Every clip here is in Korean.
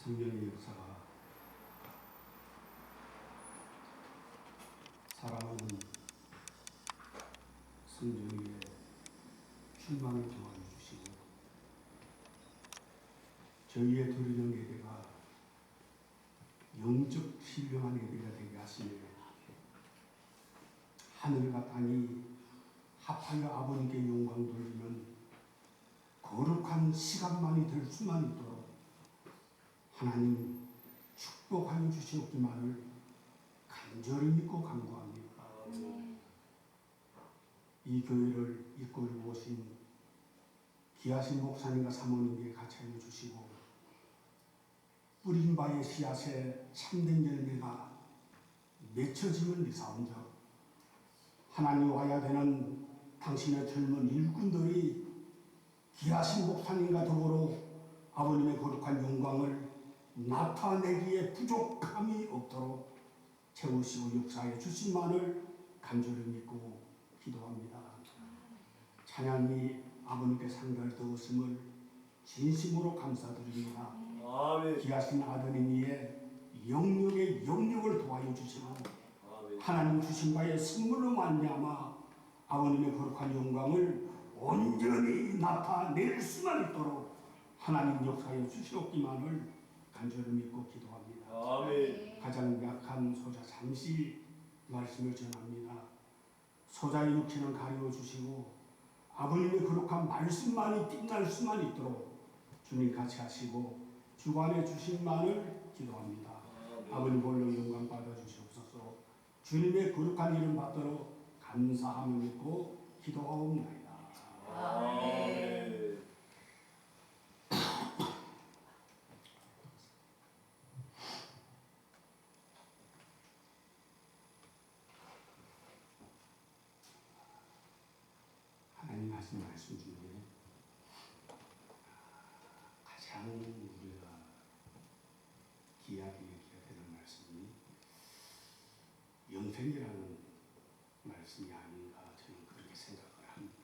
성령의 역사가 사랑하는 성령의 출망을 도와주시고 저희의 드리는 예배가 영적 신령한 예배가 되게 하시며 하늘과 땅이 합하여 아버님께 영광 돌리는 거룩한 시간만이 될 수만 있도록 하나님 축복하여 주시옵기만을 간절히 믿고 간구합니다. 이 교회를 이끌고 오신 귀하신 목사님과 사모님께 같이 하여 주시고 뿌린 바의 씨앗에 참된 열매가 맺혀짐을 미사온적 하나님 와야 되는 당신의 젊은 일꾼들이 귀하신 목사님과 더불어 아버님의 거룩한 영광을 나타내기에 부족함이 없도록 채우시고 역사해 주신만을 간절히 믿고 기도합니다. 찬양이 아버님께 상달되었음을 진심으로 감사드립니다. 아멘. 귀하신 아드님의 영역의 영역을 도와여 주시고 하나님 주신 바의 선물로 말미암아 아버님의 거룩한 영광을 온전히 나타낼 수만 있도록 하나님 역사해 주시옵기만을 간절히 믿고 기도합니다. 아멘. 가장 약한 소자 잠시 말씀을 전합니다. 소자의 육체는 가리워 주시고 아버님의 거룩한 말씀만이 빛날 수만 있도록 주님 같이 하시고 주관해 주신만을 기도합니다. 아버님 홀로 영광 받아 주시옵소서. 주님의 거룩한 이름 받도록 감사하며 믿고 기도하옵나이다. 아멘. 하나님 하신 말씀 중에 가장 우리가 귀하게 여겨야 되는 말씀이 영생이라는 말씀이 아닌가 저는 그렇게 생각을 합니다.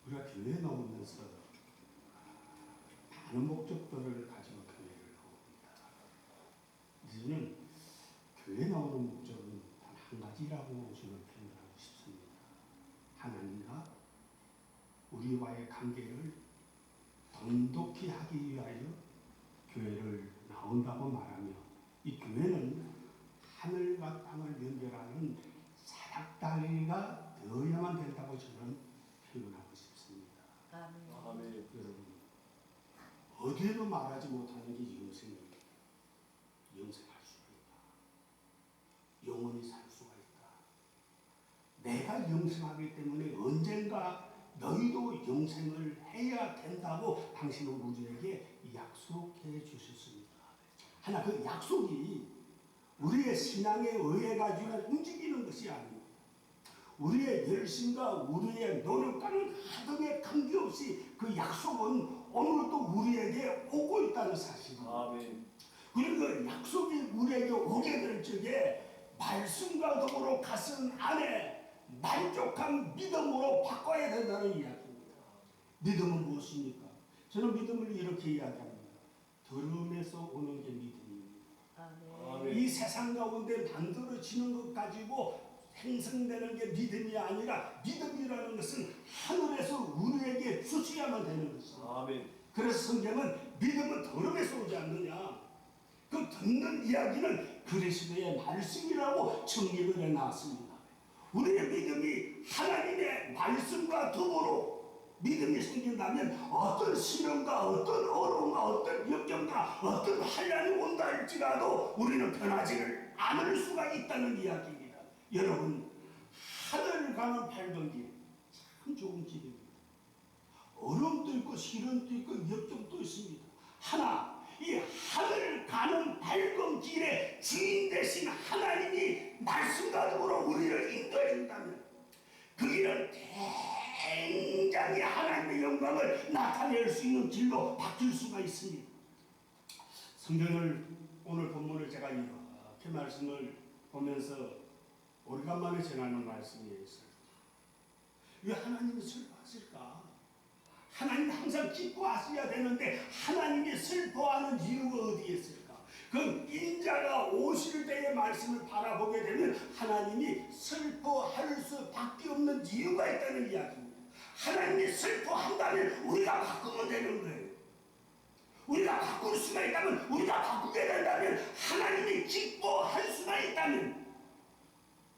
우리가 교회에 나오면서 많은 목적들을 가지고 교회를 나옵니다. 저는 교회 나오는 목적은 단 한 가지라고 저는 표현을 하고 싶습니다. 하나님과 우리와의 관계를 돈독히 하기 위하여 교회를 나온다고 말하며 이 교회는 하늘과 땅을 연결하는 사닥다리가 되어야만 된다고 저는 표현하고 싶습니다. 아멘. 여러분 어디에도 말하지 못하는 게 영생입니다. 영생할 수가 있다. 영원히 살 수가 있다. 내가 영생하기 때문에 언젠가 너희도 영생을 해야 된다고 당신은 우리에게 약속해 주셨습니다. 하나 그 약속이 우리의 신앙에 의해 가지고 움직이는 것이 아니고 우리의 열심과 우리의 노력과는 하등에 관계없이 그 약속은 오늘도 우리에게 오고 있다는 사실입니다. 아멘. 그리고 그 약속이 우리에게 오게 될 적에 말씀과 더불어 가슴 안에 만족한 믿음으로 바꿔야 된다는 이야기입니다. 믿음은 무엇입니까? 저는 믿음을 이렇게 이야기합니다. 들음에서 오는 게 믿음입니다. 아멘. 이 세상 가운데 만들어지는 것 가지고 생성되는 게 믿음이 아니라 믿음이라는 것은 하늘에서 우리에게 주셔야만 되는 것입니다. 아멘. 그래서 성경은 믿음은 들음에서 오지 않느냐. 그 듣는 이야기는 그리스도의 말씀이라고 정리를 해놨습니다. 우리의 믿음이 하나님의 말씀과 더불어 믿음이 생긴다면 어떤 시련과 어떤 어려움과 어떤 역경과 어떤 환난이 온다 할지라도 우리는 변하지를 않을 수가 있다는 이야기입니다. 여러분 하늘 가는 밝은 길 참 좋은 길입니다. 어려움도 있고 시련도 있고 역경도 있습니다. 하나 이 하늘 가는 밝은 길에 주인 되신 하나님이 말씀과 더불어 우리를 인도해 준다면 그 길은 굉장히 하나님의 영광을 나타낼 수 있는 길로 바뀔 수가 있습니다. 성경을 오늘 본문을 제가 이렇게 말씀을 보면서 오래간만에 전하는 말씀이 있어요. 왜 하나님이 슬퍼하실까? 하나님 항상 기뻐하셔야 되는데 하나님이 슬퍼하는 이유가 어디에 있을까? 그럼 인자가 오실 때의 말씀을 바라보게 되면 하나님이 슬퍼할 수밖에 없는 이유가 있다는 이야기입니다. 하나님이 슬퍼한다면 우리가 바꾸면 되는 거예요. 우리가 바꿀 수가 있다면, 우리가 바꾸게 된다면, 하나님이 기뻐할 수가 있다면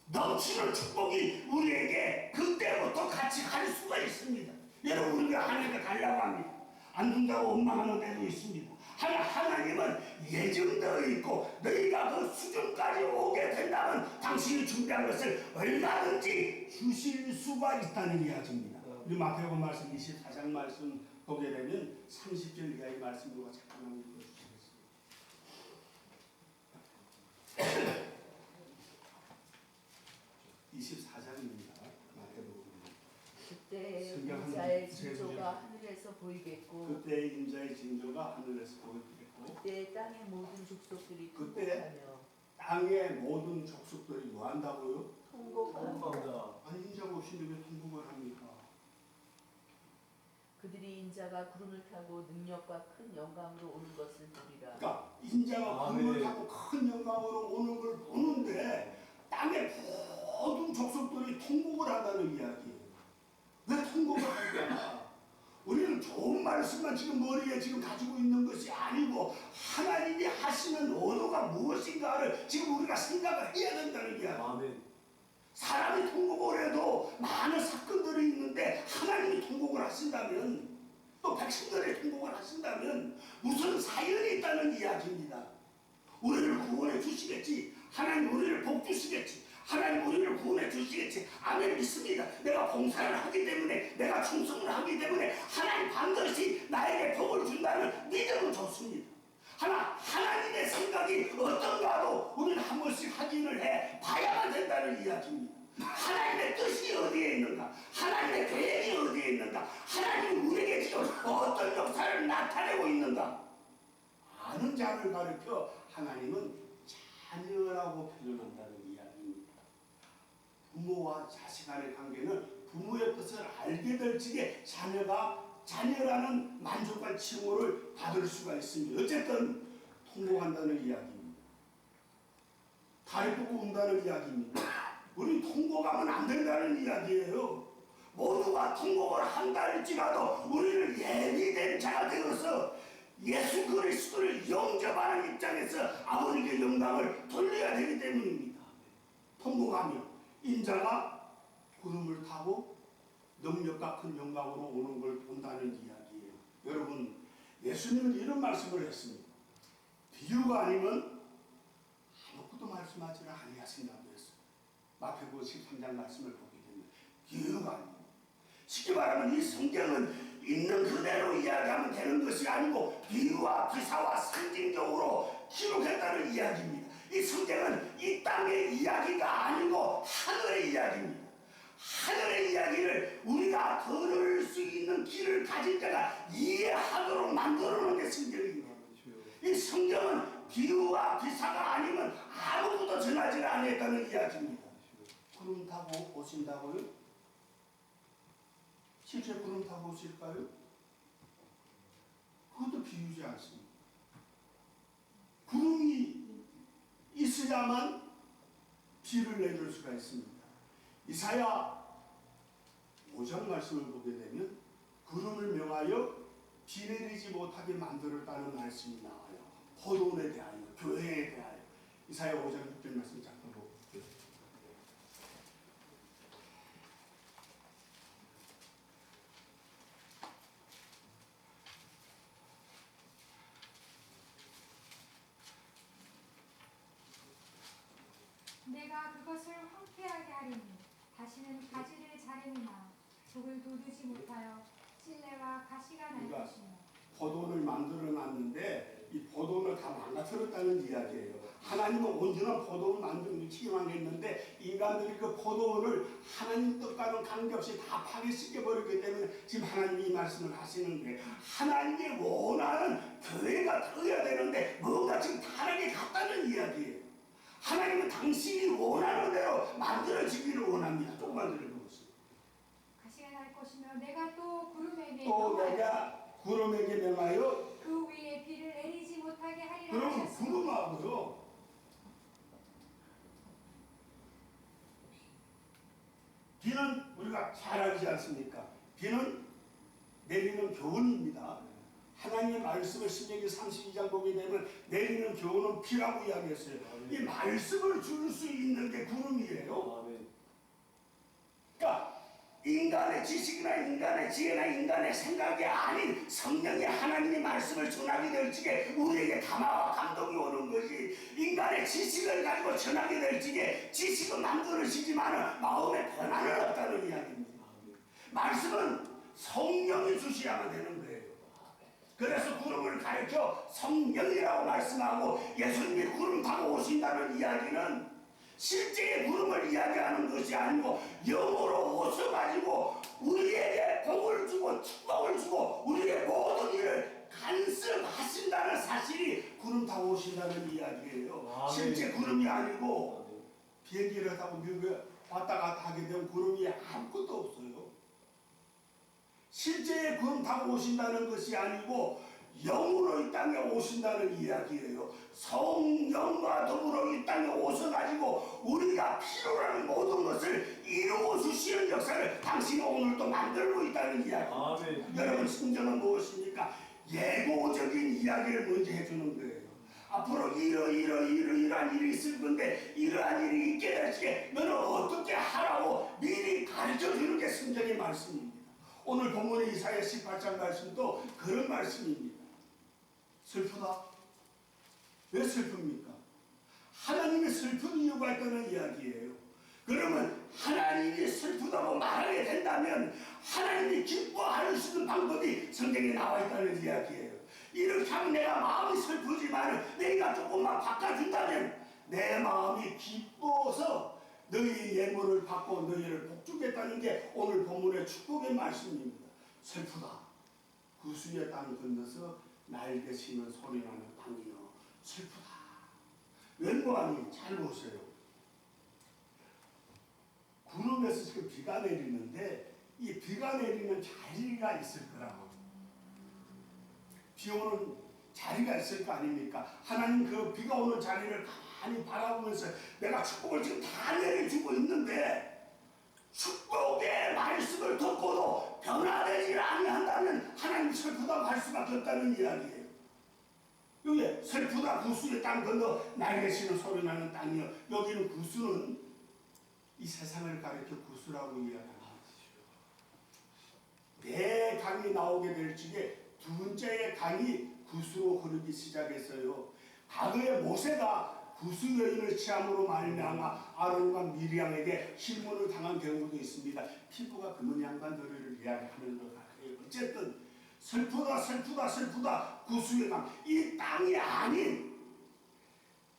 넘치는 축복이 우리에게 그때부터 같이 갈 수가 있습니다. 여러분, 우리가 하나님께 달라고 합니다. 안 준다고 원망하는 데도 있습니다. 하나님은 예정되어 있고 너희가 그 수준까지 오게 된다면 당신이 준비한 것을 얼마든지 주실 수가 있다는 이야기입니다. 우리 마태복음 말씀 24장 말씀 보게 되면 30절 이하의 말씀으로 잠깐만 읽어주시겠습니다. 24장입니다. 마태복음. 그때 성경 인자의 한 징조가 하늘에서 보이겠고 그때 인자의 징조가 하늘에서 보이겠고 그때 땅의 모든 족속들이 그때 통곡하며 땅의 모든 족속들이 뭐 한다고요? 통곡하며 통곡한다. 아니 인자가 없이는데 왜 통곡을 합니까? 그들이 인자가 구름을 타고 능력과 큰 영광으로 오는 것을 보리라. 그러니까 인자가 아멘. 구름을 타고 큰 영광으로 오는 걸 보는데 땅의 모든 족속들이 통곡을 한다는 이야기예요. 왜 통곡을 할까? 우리는 좋은 말씀만 지금 머리에 지금 가지고 있는 것이 아니고 하나님이 하시는 언어가 무엇인가를 지금 우리가 생각을 해야 된다는 이야기. 아멘. 사람이 통곡을 해도 많은 사건들이 있는데 하나님이 통곡을 하신다면 또 백성들이 통곡을 하신다면 무슨 사연이 있다는 이야기입니다. 우리를 구원해 주시겠지. 하나님 우리를 복 주시겠지. 하나님 우리를 구원해 주시겠지. 아멘 믿습니다. 내가 봉사를 하기 때문에 내가 충성을 하기 때문에 하나님 반드시 나에게 복을 준다는 믿음은 좋습니다. 하나님의 생각이 어떤가도 우리는 한 번씩 확인을 해 봐야만 된다는 이야기입니다. 하나님의 뜻이 어디에 있는가? 하나님의 계획이 어디에 있는가? 하나님이 우리에게 지금 어떤 역사를 나타내고 있는가? 아는 자를 가르쳐 하나님은 자녀라고 표현한다는 이야기입니다. 부모와 자식 간의 관계는 부모의 뜻을 알게 될 적에 자녀라는 만족한 칭호를 받을 수가 있습니다. 어쨌든 통곡한다는 이야기입니다. 다리 뻗고 운다는 이야기입니다. 우리 통곡하면 안 된다는 이야기예요. 모두가 통곡을 한다 할지라도 우리는 예비된 자가 되어서 예수 그리스도를 영접하는 입장에서 아버지께 영광을 돌려야 되기 때문입니다. 통곡하며 인자가 구름을 타고 능력과 큰 영광으로 오는 걸 본다는 이야기예요. 여러분, 예수님은 이런 말씀을 했습니다. 비유가 아니면 아무것도 말씀하지를 아니하신다고 했어요. 마태복음 13장 말씀을 보게 되면 비유가 아니에요. 쉽게 말하면 이 성경은 있는 그대로 이야기하면 되는 것이 아니고 비유와 기사와 상징적으로 기록했다는 이야기입니다. 이 성경은 이 땅의 이야기가 아니고 하늘의 이야기입니다. 하늘의 이야기를 우리가 들을 수 있는 귀를 가진 자가 이해하도록 만들어 놓은 게 성경입니다. 이 성경은 비유와 기사가 아니면 아무것도 전하지 않았다는 이야기입니다. 구름 타고 오신다고요? 실제 구름 타고 오실까요? 그것도 비유지 않습니다. 구름이 있어야만 비를 내릴 수가 있습니다. 이사야 5장 말씀을 보게 되면 구름을 명하여 비 내리지 못하게 만들었다는 말씀이 나와요. 포도원에 대하여, 교회에 대하여. 이사야 5장 6절 말씀 잠깐 보고 볼게요. 내가 그것을 황폐하게 하리니 다시는 가지를 자르니나 적을 돋우지 못하여 찔레와 가시가 날 그러니까 것이며 포도원을 만들어 놨는데 이 포도원을 다 망가뜨렸다는 이야기예요. 하나님은 온전한 포도원 만들기 희망했는데 인간들이 그 포도원을 하나님 뜻과는 관계없이 다 파괴시켜 버렸기 때문에 지금 하나님이 이 말씀을 하시는 거예요. 하나님이 원하는 교회가 되어야 되는데 뭔가 지금 다르게 갔다는 이야기예요. 하나님은 당신이 원하는 대로 만들어지기를 원합니다. 조금만 들어보세요. 가시가 날 것이며 내가 또 구름에게 또 내게 구름에게 명하여 그 위에 비를 내리지 못하게 하리라 그러면 하셨으니 구름하고요. 비는 우리가 잘 알지 않습니까? 비는 내리는 교훈입니다. 하나님의 말씀을 신명기 32장 보게 되면 내리는 교훈은 비라고 이야기했어요. 이 말씀을 줄 수 있는 게 구름이에요. 아멘. 그러니까 인간의 지식이나 인간의 지혜나 인간의 생각이 아닌 성령의 하나님의 말씀을 전하게 될 적에 우리에게 감화와 감동이 오는 것이, 인간의 지식을 가지고 전하게 될 적에 지식은 만들어지지만 마음의 변화는 없다는 이야기입니다. 말씀은 성령이 주셔야만 되는 거예요. 그래서 구름을 가르쳐 성령이라고 말씀하고 예수님이 구름 타고 오신다는 이야기는 실제의 구름을 이야기하는 것이 아니고 영으로 오셔가지고 우리에게 복을 주고 축복을 주고 우리의 모든 일을 간섭하신다는 사실이 구름 타고 오신다는 이야기예요. 아멘. 실제 구름이 아니고 비행기를 타고 미국에 왔다 갔다 하게 되면 구름이 아무것도 없어요. 실제의 구름 타고 오신다는 것이 아니고 영으로 이 땅에 오신다는 이야기예요. 성령과 더불어 이 땅에 오셔가지고 우리가 필요로 하는 모든 것을 이루어 주시는 역사를 당신이 오늘도 만들고 있다는 이야기. 아멘. 여러분, 성경은 무엇입니까? 예고적인 이야기를 먼저 해주는 거예요. 앞으로 이러한 일이 있을 건데 이러한 일이 있게 될 적에 너는 어떻게 하라고 미리 가르쳐주는 게 성경의 말씀입니다. 오늘 본문의 이사야 18장 말씀도 그런 말씀입니다. 슬프다. 왜 슬픕니까? 하나님이 슬픈 이유가 있다는 이야기예요. 그러면 하나님이 슬프다고 말하게 된다면 하나님이 기뻐할 수 있는 방법이 성경에 나와 있다는 이야기예요. 이렇게 하면 내가 마음이 슬프지만 내가 조금만 바꿔준다면 내 마음이 기뻐서 너희 예물을 받고 너희를 복주겠다는 게 오늘 본문의 축복의 말씀입니다. 슬프다. 구수의 땅 건너서 날개 치는 소리나는 땅이요. 슬프다. 웬거아니 잘 보세요. 구름에서 지금 비가 내리는데 이 비가 내리는 자리가 있을 거라고. 비 오는 자리가 있을 거 아닙니까? 하나님 그 비가 오는 자리를 가만히 바라보면서 내가 축복을 지금 다 내려주고 있는데 축복의 말씀을 듣고도 변화되지 아니한다면 하나님 슬프다고 할 수밖에 없다는 이야기예요. 여기 슬프다 구수의 땅 건너 날개 치는 소리 나는 땅이요. 여기는 구수는 이 세상을 가리켜 구수라고 이야기합니다. 네 강이 나오게 될 적에 두 번째의 강이 구수로 흐르기 시작했어요. 과거에 모세가 구수 여인을 취함으로 말미암아 아론과 미리암에게 실문을 당한 경우도 있습니다. 피부가 금은 양반들을 이야기하는 것 같아요. 어쨌든 슬프다 슬프다 슬프다 구수의 강, 이 땅이 아닌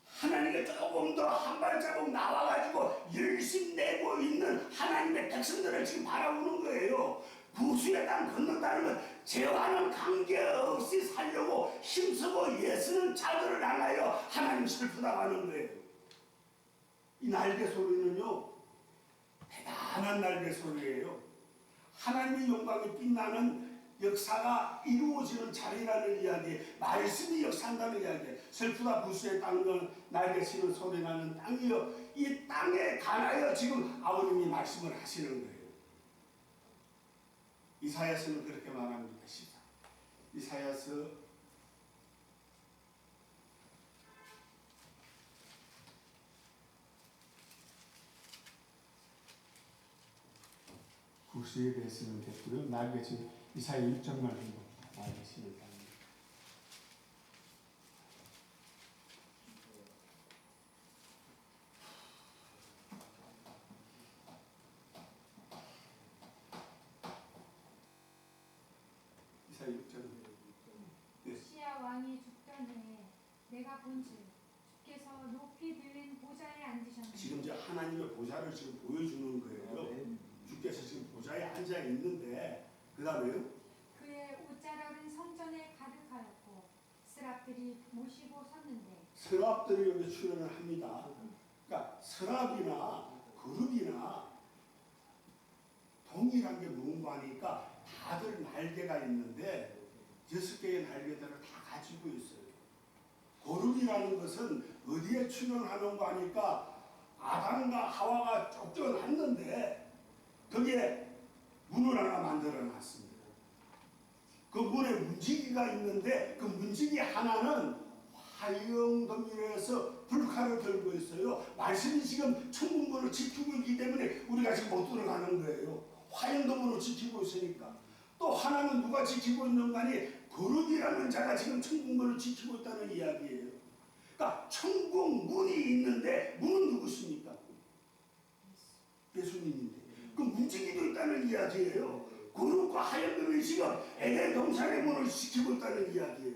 하나님께 조금 더 한 발자국 나와가지고 열심 내고 있는 하나님의 백성들을 지금 바라보는 거예요. 구수의 땅 건넌다는 건 죄와는 관계없이 살려고 힘쓰고 애쓰는 자들을 향하여 하나님 슬프다고 하는 거예요. 이 날개 소리는요 대단한 날개 소리예요. 하나님의 영광이 빛나는 역사가 이루어지는 자리라는 이야기, 말씀이 역사한다는 이야기. 슬프다 구수의 땅은 날개 치는 소리 나는 땅이요. 이 땅에 관하여 지금 아버님이 말씀을 하시는 거예요. 이사야서는 그렇게 말합니다. 이사야서 9수에 대해서는 됐고요. 날개 치는 이사야 1장 말씀 봅니다. 날개 치는 땅. 이사야 6장. 우시야 왕이 죽던 해에 내가 본즉 주께서 높이 들린 보좌에 앉으셨는데 지금 이제 하나님의 보좌를 지금 보여주는 거예요. 주께서 지금 보좌에 앉아 있는데 그 다음에요. 그의 옷자락은 성전에 가득하였고 스랍들이 모시고 섰는데 서랍들이 여기 출연을 합니다. 그러니까 서랍이나 그룹이나 동일한 게 뭔가 하니까 다들 날개가 있는데 6개의 날개들을 다 가지고 있어요. 거룩이라는 것은 어디에 출현하는 거 하니까 아담과 하와가 쫓겨났는데 거기에 문을 하나 만들어 놨습니다. 그 문에 문지기가 있는데 그 문지기 하나는 화영덩이에서 불칼을 들고 있어요. 말씀이 지금 천국문을 지키고 있기 때문에 우리가 지금 못 들어가는 거예요. 화영덩으로 지키고 있으니까. 또 하나는 누가 지키고 있는가 하니 거룩이라는 자가 지금 천국문을 지키고 있다는 이야기예요. 그러니까 천국 문이 있는데 문은 누구십니까? 예수님인데 그 문지기도 있다는 이야기예요. 거룩과 하얀금이 지금 에덴 동산의 문을 지키고 있다는 이야기예요.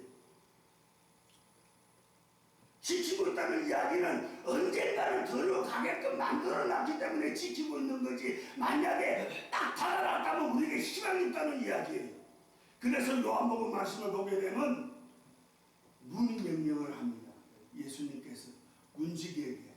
지키고 있다는 이야기는 언젠가는 들어가게끔 만들어놨기 때문에 지키고 있는 거지, 만약에 딱 닫아놨다면 우리에게 희망이 있다는 이야기예요. 그래서 요한복음 말씀을 보게 되면 문이 명령을 합니다. 예수님께서 문지기에게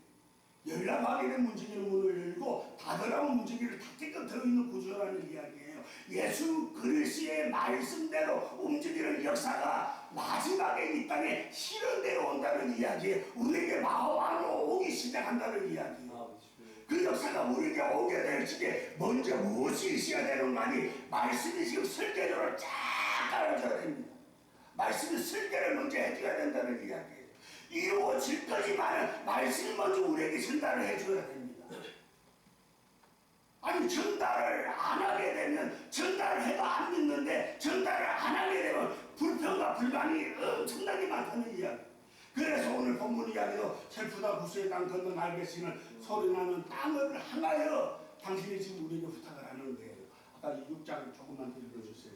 열람하게 된 문지기는 문을 열고 닫으라면 문지기를 닫게끔 들어있는 구조라는 이야기예요. 예수 그리스도의 말씀대로 움직이는 역사가 마지막에 이 땅에 실현되어 온다는 이야기예요. 우리에게 마음 안으로 오기 시작한다는 이야기예요. 그 역사가 우리에게 오게 될 적에 먼저 무엇이 있어야 되는가 하니 말씀이 지금 설계도를 쫙 깔아줘야 됩니다. 말씀이 설계를 먼저 해줘야 된다는 이야기예요. 이루어질 거지만 말씀이 먼저 우리에게 전달을 해줘야 됩니다. 아니 전달을 안 하게 되면 전달을 해도 안 믿는데 전달을 안 하게 되면 불평과 불만이 엄청나게 많다는 이야기. 그래서 오늘 본문 이야기도 슬프다 구수의 땅 건너 날개치는 소리나는 땅을 향하여 당신이 지금 우리에게 부탁을 하는 거예요. 아까 이 6장 조금만 더 읽어주세요.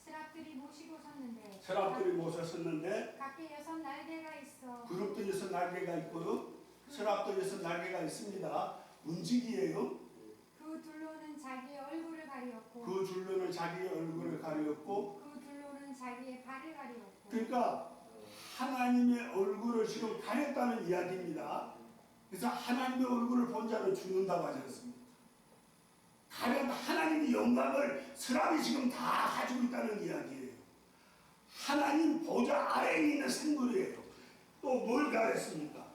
스랍들이 모시고 섰는데 서랍들이 모셨었는데 각기 6 날개가 있어 그룹도 6 날개가 있고요. 서랍도 6 날개가 있습니다. 문지기예요. 그 둘로는 자기의 얼굴을 가리었고 그 줄로는 자기의 얼굴을 가리었고, 그 둘로는 자기의 발을 가리었고 그러니까 하나님의 얼굴을 지금 가렸다는 이야기입니다. 그래서 하나님의 얼굴을 본 자는 죽는다고 하지 않습니까? 가렸다 하나님의 영광을 서랍이 지금 다 가지고 있다는 이야기예요. 하나님 보좌 아래에 있는 생물이에요. 또 뭘 가렸습니까?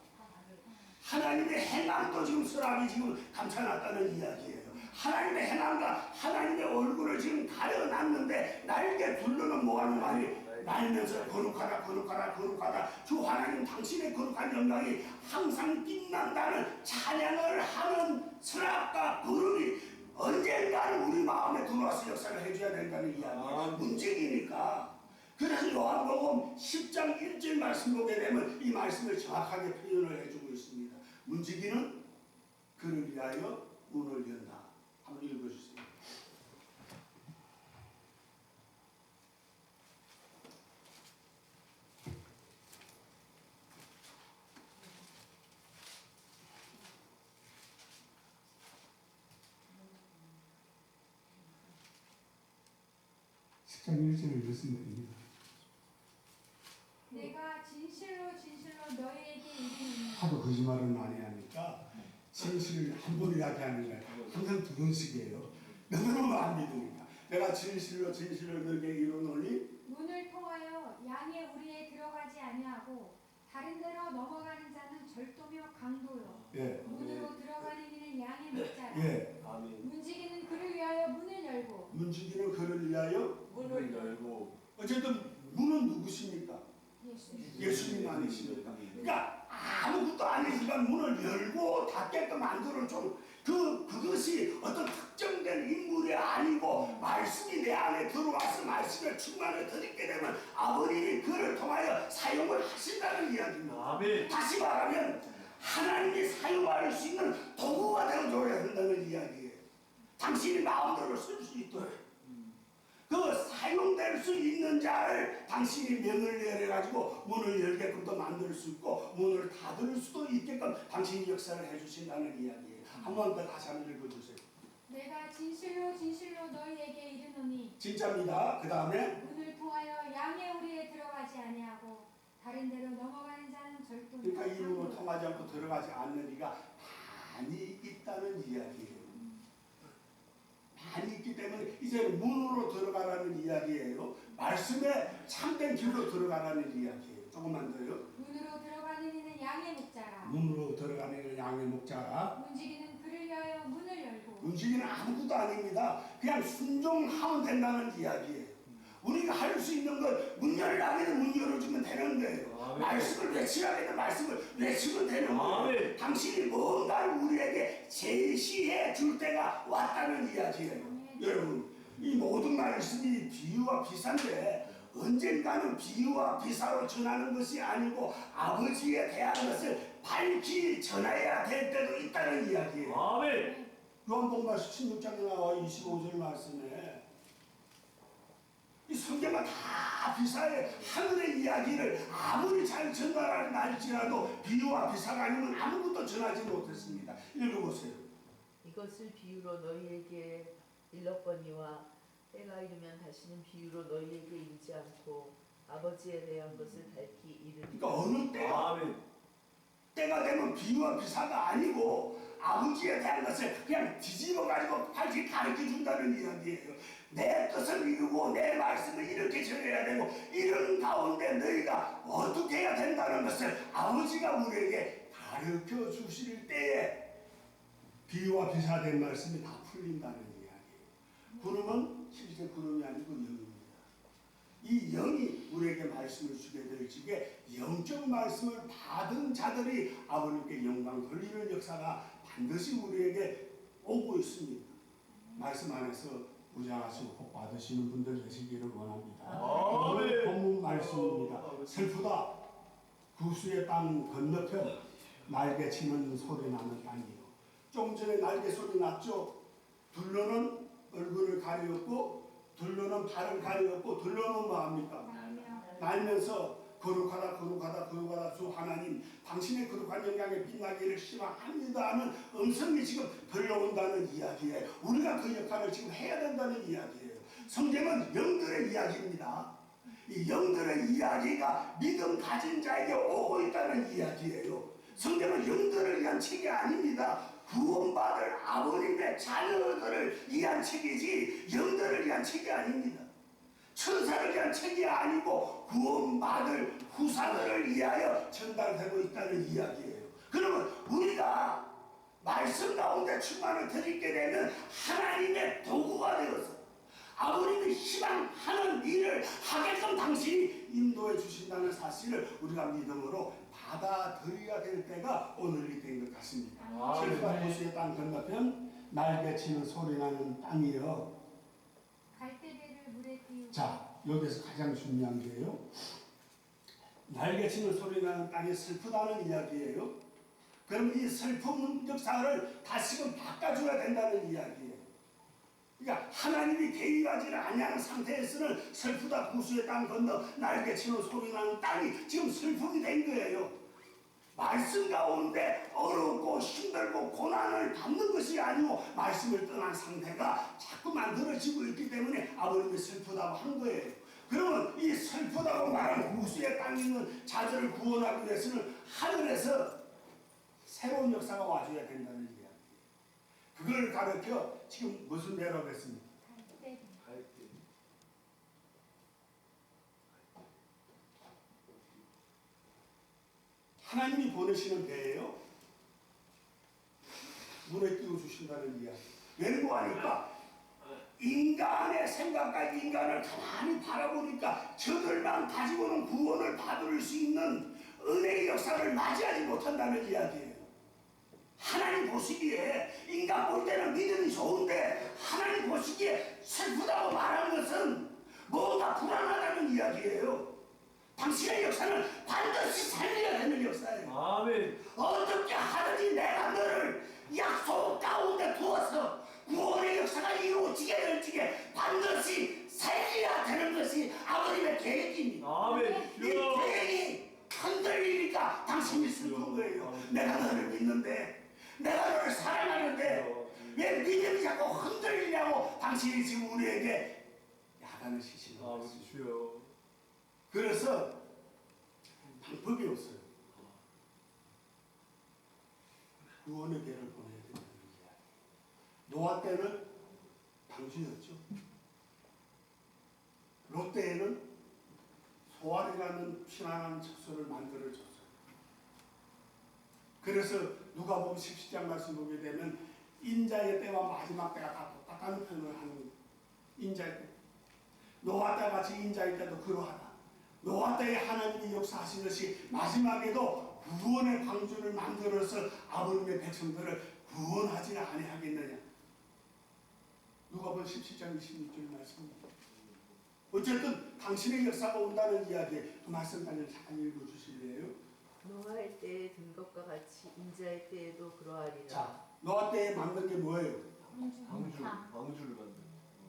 하나님의 행함도 지금 서랍이 지금 감춰놨다는 이야기예요. 하나님의 행함과 하나님의 얼굴을 지금 가려놨는데 날개 둘러는 뭐하는 말이 날면서 거룩하다 거룩하다 거룩하다 주 하나님 당신의 거룩한 영광이 항상 빛난다는 찬양을 하는 서랍과 거룩이 언젠가는 우리 마음에 들어와서 역사를 해줘야 된다는 이야기예요. 문제이니까. 그래서 요한복음 10장 1절 말씀 보게 되면 이 말씀을 정확하게 표현을 해주고 있습니다. 문지기는 그를 위하여 문을 연다. 한번 읽어주세요. 십장 1절을 읽었습니다. 내가 진실로 진실로 너희에게 이르노니 하도 거짓말을 많이 하니까 진실을 한 번 이야기하는 거예요. 항상 두 번씩이에요. 너무너무 안 믿으니까. 내가 진실로 진실로 너에게 이르노니 문을 통하여 양의 우리에 들어가지 아니하고 다른 데로 넘어가는 자는 절도며 강도요 예. 문으로 들어가는 이는 양의 목자라 예. 아멘. 문지기는 그를 위하여 문을 열고 문지기는 그를 위하여 문을 열고 어쨌든 문은 누구십니까? 예수님 아니십니까? 그러니까 아무것도 아니지만 문을 열고 닫게끔 만들어준 그것이 어떤 특정된 인물이 아니고 말씀이 내 안에 들어와서 말씀을 충만을 드리게 되면 아버님이 그를 통하여 사용을 하신다는 이야기입니다. 아멘. 다시 말하면 하나님이 사용할 수 있는 도구가 되어줘야 한다는 이야기예요. 당신이 마음대로 쓸 수 있도록 그 사용될 수 있는 자를 당신이 명을 내려가지고 문을 열게끔도 만들 수 있고 문을 닫을 수도 있게끔 당신이 역사를 해주신다는 이야기예요. 한 번 더 다시 한번 읽어주세요. 내가 진실로 진실로 너희에게 이르노니 진짜입니다. 그 다음에 문을 통하여 양의 우리에 들어가지 아니하고 다른 데로 넘어가는 자는 절도며 그러니까 이 문을 강도요 통하지 않고 들어가지 않는 이가 많이 있다는 이야기예요. 많이 있기 때문에 이 이제 문으로 들어가라는 이야기예요. 말씀에 참된 길로 들어가라는 이야기예요. 조금만 더요. 문으로 들어가는 이는 양의 목자라. 문으로 들어가는 양의 목자라. 움직이는 그를 위하여 문을 열고 움직이는 아무것도 아닙니다. 그냥 순종하면 된다는 이야기예요. 우리가 할 수 있는 건 문 열라면 문 열어주면 되는 거예요. 아멘. 말씀을 외치라면 말씀을 외치면 되는 거예요. 아멘. 당신이 뭔가를 우리에게 제시해 줄 때가 왔다는 이야기예요. 여러분, 이 모든 말씀이 비유와 비사인데 언젠가는 비유와 비사로 전하는 것이 아니고 아버지에 대한 것을 밝히 전해야 될 때도 있다는 이야기예요. 아멘. 요한복음 16장에 나와 25절 말씀에 이 성경은 다 비사의 하늘의 이야기를 아무리 잘 전달하려 할지라도 비유와 비사가 아니면 아무것도 전하지 못했습니다. 읽어보세요. 이것을 비유로 너희에게 일렀거니와 때가 이르면 다시는 비유로 너희에게 이르지 않고 아버지에 대한 것을 밝히 이르리라. 그러니까 어느 때가 아멘. 때가 되면 비유와 비사가 아니고 아버지에 대한 것을 그냥 뒤집어 가지고 밝히 가르쳐 준다는 이야기예요. 내 뜻을 이루고 내 말씀을 이렇게 전해야 되고 이런 가운데 너희가 어떻게 해야 된다는 것을 아버지가 우리에게 가르쳐 주실 때에 비유와 비사된 말씀이 다 풀린다는 이야기예요. 구름은 실제 구름이 아니고 영입니다. 이 영이 우리에게 말씀을 주게 될 적에 영적 말씀을 받은 자들이 아버님께 영광 돌리는 역사가 반드시 우리에게 오고 있습니다. 말씀 안에서 무장하시고 복 받으시는 분들 되시기를 원합니다. 오늘 본문 말씀입니다. 슬프다. 구수의 땅 건너편 날개 치는 소리 나는 땅이요. 좀 전에 날개 소리 났죠. 둘러는 얼굴을 가리었고 둘러는 발을 가리었고 둘러는 뭐합니까? 날면서 거룩하다 거룩하다 거룩하다 주 하나님 당신의 거룩한 영광에 빛나기를 희망합니다 하는 음성이 지금 들려온다는 이야기예요. 우리가 그 역할을 지금 해야 된다는 이야기예요. 성경은 영들의 이야기입니다. 이 영들의 이야기가 믿음 가진 자에게 오고 있다는 이야기예요. 성경은 영들을 위한 책이 아닙니다. 구원받을 아버님의 자녀들을 위한 책이지 영들을 위한 책이 아닙니다. 천사를 위한 책이 아니고 구원받을 후사들을 위하여 전달되고 있다는 이야기예요. 그러면 우리가 말씀 가운데 충만을 드리게 되면 하나님의 도구가 되어서 아버님이 희망하는 일을 하게끔 당신이 인도해 주신다는 사실을 우리가 믿음으로 받아들여야 될 때가 오늘이 된 것 같습니다. 슬프다 구수의 땅 건너편 날개 치는 소리 나는 땅이여. 갈대배를 물에 띄우고 자, 여기서 가장 중요한 게요. 날개 치는 소리 나는 땅이 슬프다는 이야기예요. 그럼 이 슬픈 역사를 다시금 바꿔줘야 된다는 이야기예요. 그러니까 하나님이 개입하지를 아니하는 상태에서는 슬프다 구수의 땅 건너 날개 치는 소리 나는 땅이 지금 슬픔이 된 거예요. 말씀 가운데 어렵고 힘들고 고난을 받는 것이 아니고 말씀을 떠난 상태가 자꾸 만들어지고 있기 때문에 아버님이 슬프다고 한 거예요. 그러면 이 슬프다고 말하는 구수의 땅에 있는 자들을 구원하기 위해서는 하늘에서 새로운 역사가 와줘야 된다는 이야기. 그걸 가르쳐 지금 무슨 배라고 했습니까? 갈대배. 하나님이 보내시는 배예요. 물에 띄워 주신다는 이야기. 왠고하니까 인간의 생각과 인간을 가만히 바라보니까 저들만 가지고는 구원을 받을 수 있는 은혜의 역사를 맞이하지 못한다는 이야기예요. 하나님 보시기에 인간 볼 때는 믿음이 좋은데 하나님 보시기에 슬프다고 말하는 것은 뭔가 불안하다는 이야기예요. 당신의 역사는 반드시 살려야 되는 역사예요. 아멘. 어떻게 하든지 내가 너를 약속 가운데 두어서 구원의 역사가 이루어지게 될 적에 반드시 살려야 되는 것이 아버님의 계획입니다. 아멘. 이 계획이 흔들리니까 당신이 슬픈 거예요. 내가 너를 믿는데 내가 너를 사랑하는데 왜 믿음이 자꾸 흔들리냐고 당신이 지금 우리에게 야단을 치시는 거예요. 아버지 주여. 그래서 방법이 없어요. 구원의 배를 보내야 된다는 이야기. 노아 때는 방주였죠. 그때에는 소알이라는 피난한 척소를 만들어줬어요. 그래서 누가복음 17장 말씀 보게 되면 인자의 때와 마지막 때가 다 똑같다는 표현을 하는 거예요. 인자의 때. 노아 때 같이 인자의 때도 그러하다. 노아 때에 하나님이 역사하시듯이 마지막에도 구원의 방주를 만들어서 아버님의 백성들을 구원하지 아니하겠느냐. 누가복음 17장 26절 말씀입니다. 어쨌든 당신의 역사가 온다는 이야기에 그 말씀까지 잠깐 읽어주실래요? 노아의 때에 든 것과 같이 인자의 때에도 그러하리라. 자, 노아 때에 만든 게 뭐예요? 방주를 만든.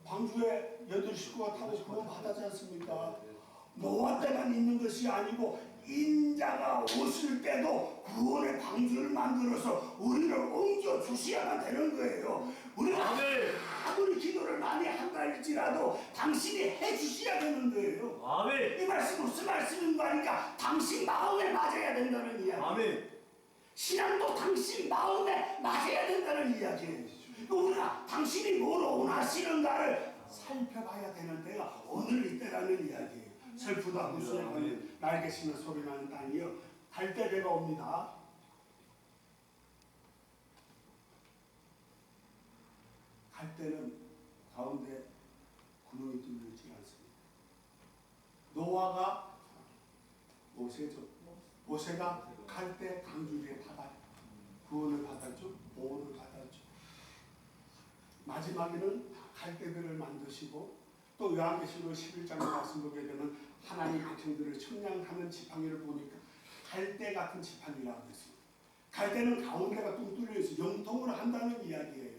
방주에 8식구가 타고 구원 받았지 않습니까? 노아 때만 있는 것이 아니고 인자가 오실 때도 구원의 방주를 만들어서 우리를 옮겨 주셔야만 되는 거예요. 우리가 아멘. 아무리 기도를 많이 한다 할지라도 당신이 해주셔야 되는 거예요. 아멘. 이 말씀 무슨 말씀인가 하니까 당신 마음에 맞아야 된다는 이야기. 아멘. 신앙도 당신 마음에 맞아야 된다는 이야기예요. 우리가 당신이 뭐로 원하시는가를 살펴봐야 되는 때가 오늘 이때라는 이야기예요. 슬프다 무수에 가면 날개 치는 소리 나는 땅이요. 갈대배가 옵니다. 갈대는 가운데 구멍이 뚫려 있지 않습니다. 노아가 모세죠. 모세가 갈대 강줄기에 받아 구원을 받았죠. 보호를 받았죠. 마지막에는 갈대들을 만드시고 또 요한계시록 11장에 말씀 보게 되면 하나님 백성들을 청량하는 지팡이를 보니까 갈대 같은 지팡이라고 했습니다. 갈대는 가운데가 뚝 뚫려 있어 영통을 한다는 이야기예요.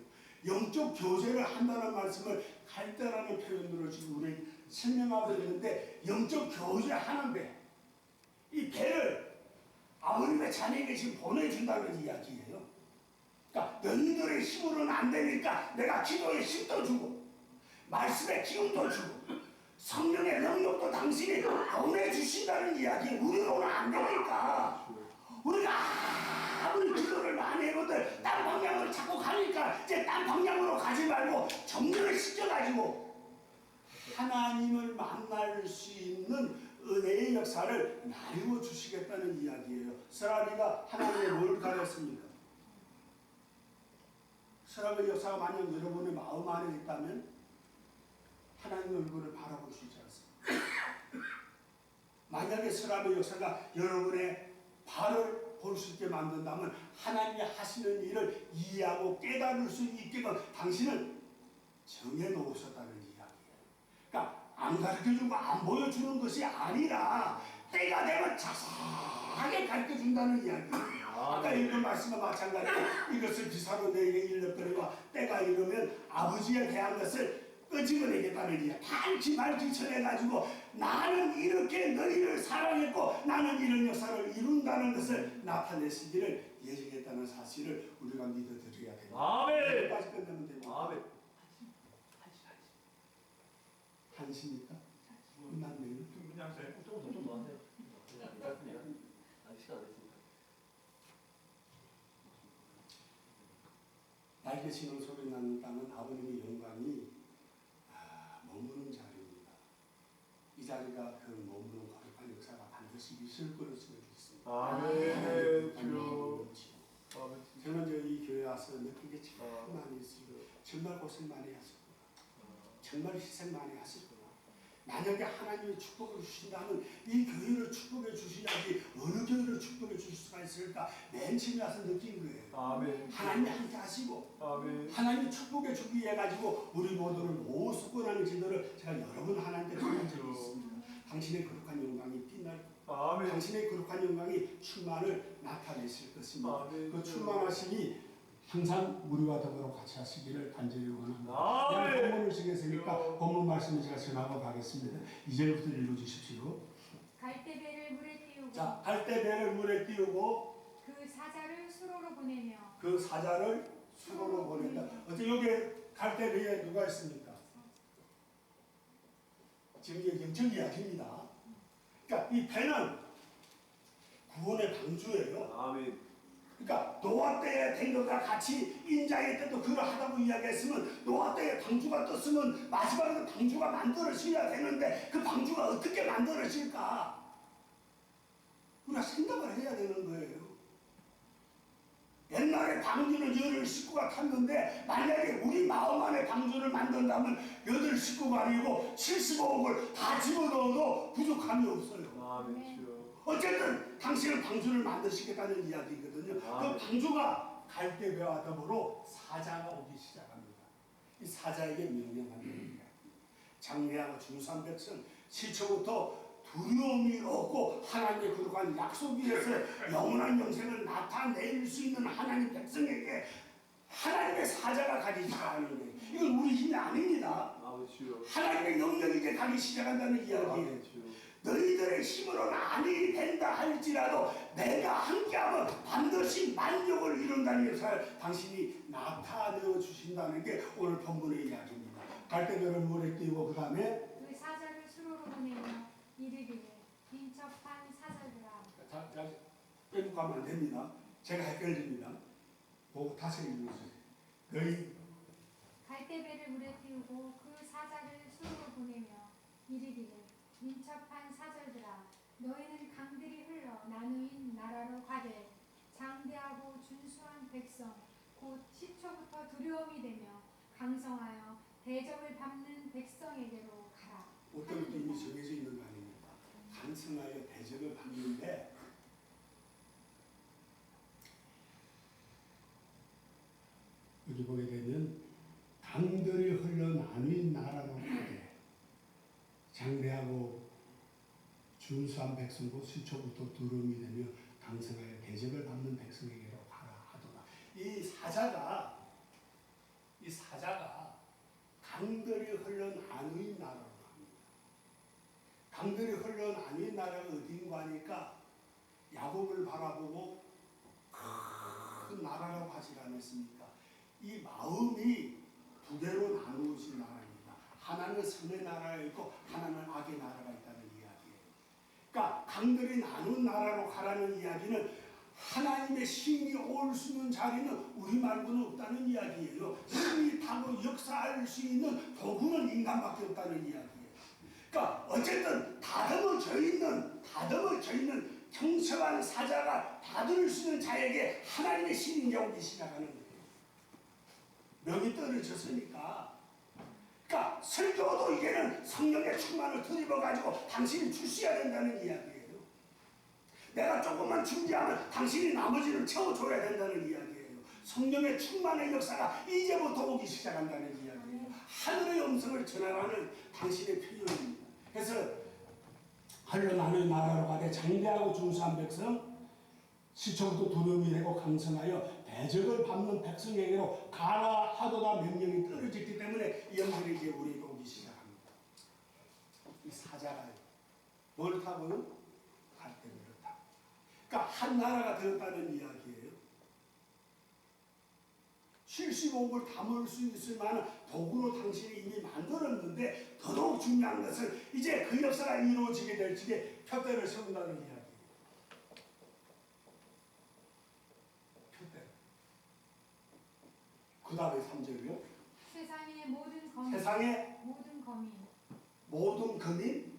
영적 교제를 한다는 말씀을 갈대라는 표현으로 지금 우리 설명하고 있는데 영적 교제하는데 이 배를 아버님의 자녀에게 지금 보내준다는 이야기예요. 그러니까 너희들의 힘으로는 안 되니까 내가 기도에 힘도 주고 말씀에 기운도 주고 성령의 능력도 당신이 보내주신다는 이야기. 우리로는 안 되니까 우리가 아무리 기도를 많이 해거든 딴 방향으로 자꾸 가니까 이제 딴 방향으로 가지 말고 정렬을 시켜가지고 하나님을 만날 수 있는 은혜의 역사를 나누어 주시겠다는 이야기예요. 스라비가 하나님의 뭘 가렸습니까? 스라비의 역사가 만약 여러분의 마음 안에 있다면 하나님의 얼굴을 바라볼 수 있지 않습니까? 만약에 스라비의 역사가 여러분의 발을 볼 수 있게 만든다면 하나님이 하시는 일을 이해하고 깨달을 수 있게끔 당신은 정해놓으셨다는 이야기예요. 그러니까 안 가르쳐주고 안 보여주는 것이 아니라 때가 되면 자세하게 가르쳐준다는 이야기예요. 아까 읽은 말씀과 마찬가지로 이것을 비사로 너에게 일렀거니와 때가 이르면 아버지에 대한 것을 끄집어내겠다는 이야기. 단지 말지 전해가지고 나는 이렇게 너희를 사랑했고 나는 이런 역사를 이룬다는 것을 나타내시기를 예정했다는 사실을 우리가 믿어드려야 됩니다. 아멘. 여기까지 끝내면 됩니다. 아멘. 한시니까 끝났네요. 좀 더 하세요. 아직 시간 안 됐으니까. 날개 치는 소리 나는 땅은 아버님의 영광이 머무는 자리입니다. 이 자리가 그 머무는 거룩한 역사가 반드시 있을 것을 믿습니다. 아멘. 주여. 저는 이 교회 와서 느낀 게 참 많이 있어요. 정말 고생 많이 하셨구나. 정말 희생 많이 하셨구나. 만약에 하나님이 축복을 주신다면 이 교회를 축복해 주셔야지 어느 교회를 축복해 주실 수가 있을까? 맨 처음에 와서 느낀 거예요. 아멘. 하나님이 함께 하시고 아멘. 하나님이 축복해 주기 위해 가지고 우리 모두를 모수권하는 지도를 제가 여러 번 하나님께 드린 적이 있습니다. 당신의 거룩한 영광이 빛날 아멘. 당신의 거룩한 영광이 충만을 나타내실 것입니다. 아멘. 그 충만하심이 항상 우리와 더불어 같이 하시기를 간절히 원합니다. 아멘. 본문을 쓰겠으니까 본문 말씀을 제가 전하고 가겠습니다. 2절부터 읽어주십시오. 갈대배를 물에 띄우고 자, 갈대배를 물에 띄우고 그 사자를 수로로 보내며 그 사자를 수로로 보낸다. 어째 여기 갈대배에 누가 있습니까? 지금 이게 영적 이야기입니다. 그러니까 이 배는 구원의 방주예요. 아멘. 그러니까 노아 때에 된 것과 같이 인자의 때도 그러하다고 이야기했으면 노아 때에 방주가 떴으면 마지막에 방주가 만들어져야 되는데 그 방주가 어떻게 만들어질까? 우리가 생각을 해야 되는 거예요. 옛날에 방주는 8식구가 탔는데 만약에 우리 마음 안에 방주를 만든다면 8식구가 아니고 75억을 다 집어넣어도 부족함이 없어요. 아멘 주여. 어쨌든 당신은 방주를 만드시겠다는 이야기거든요. 그 방주가 갈대배와 더불어 사자가 오기 시작합니다. 이 사자에게 명령하는 이야기. 장래하고 중산 백성 시초부터 두려움이 없고 하나님의 거룩한 약속 위에서 영원한 영생을 나타낼 수 있는 하나님 백성에게 하나님의 사자가 가기 시작하는 거예요. 이건 우리 힘이 아닙니다. 아멘 주여. 하나님의 영역이 이제 가기 시작한다는 이야기예요. 아멘 주여. 너희들의 힘으로는 아니 된다 할지라도 내가 함께하면 반드시 만족을 이룬다는 것을 당신이 나타내어 주신다는 게 오늘 본문의 이야기입니다. 갈대별을 물에 띄우고 그 다음에 그 사자를 수로로 보내며 이르기를 민첩한 사자들아. 자, 빼고 가면 안 됩니다. 제가 헷갈립니다. 보고 다시 읽어주세요. 너희 갈대배를 물에 띄우고 그 사자를 수로로 보내며 이르기를 민첩한 사자들아 너희는 강들이 흘러 나누인 나라로 가되 장대하고 준수한 백성 곧 시초부터 두려움이 되며 강성하여 대접을 받는 백성에게로 가라. 어떤 것도 이미 정해져 있는 거 아닙니까? 간성하여 대접을 받는데 여기 보게 되면 강들이 흘러 나누인 나라로 가되 장대하고 준수한 백성 곧 시초부터 두려움이 되며 강성하여 대접을 받는 백성에게로 가라 하더라. 이 사자가 강들이 흘러 나누인 나라로 갑니다. 강들이 흘러 나누인 나라가 어디인가 하니까 야곱을 바라보고 큰 나라라고 하지 않았습니까? 이 마음이 두 개로 나누어진 나라입니다. 하나는 선의 나라가 있고 하나는 악의 나라가 있다는 이야기예요. 그러니까 강들이 나눈 나라로 가라는 이야기는 하나님의 신이 올 수 있는 자리는 우리 말고는 없다는 이야기예요. 신이 타고 역사할 수 있는 도구는 인간밖에 없다는 이야기예요. 그러니까 어쨌든 다듬어져 있는 경첩한 사자가 다듬을 수 있는 자에게 하나님의 신이 오기 시작하는 거예요. 명이 떨어졌으니까. 그러니까 설교도 이제는 성령의 충만을 드리워가지고 당신이 주셔야 된다는 이야기예요. 내가 조금만 준비하면 당신이 나머지를 채워줘야 된다는 이야기예요. 성령의 충만의 역사가 이제부터 오기 시작한다는 이야기예요. 하늘의 음성을 전하라는 당신의 표현입니다. 그래서 흘러나는 나라로 가되 장대하고 준수한 백성 시초부터 두려움이 되고 강성하여 대적을 받는 백성에게로 가라 하도다 명령이 떨어졌기 때문에 이 영들이 이제 우리에게 오기 시작합니다. 이 사자가 뭘 타고요? 갈대를 타고. 그러니까 한 나라가 되었다는 이야기예요. 75억을 담을 수 있을 만한 도구로 당신이 이미 만들었는데 더더욱 중요한 것은 이제 그 역사가 이루어지게 될 적에 표대를 세운다는 이야기예요. 표대. 그 다음에 3절이요. 세상의 모든 거민 세상의 모든 거민 모든 거민.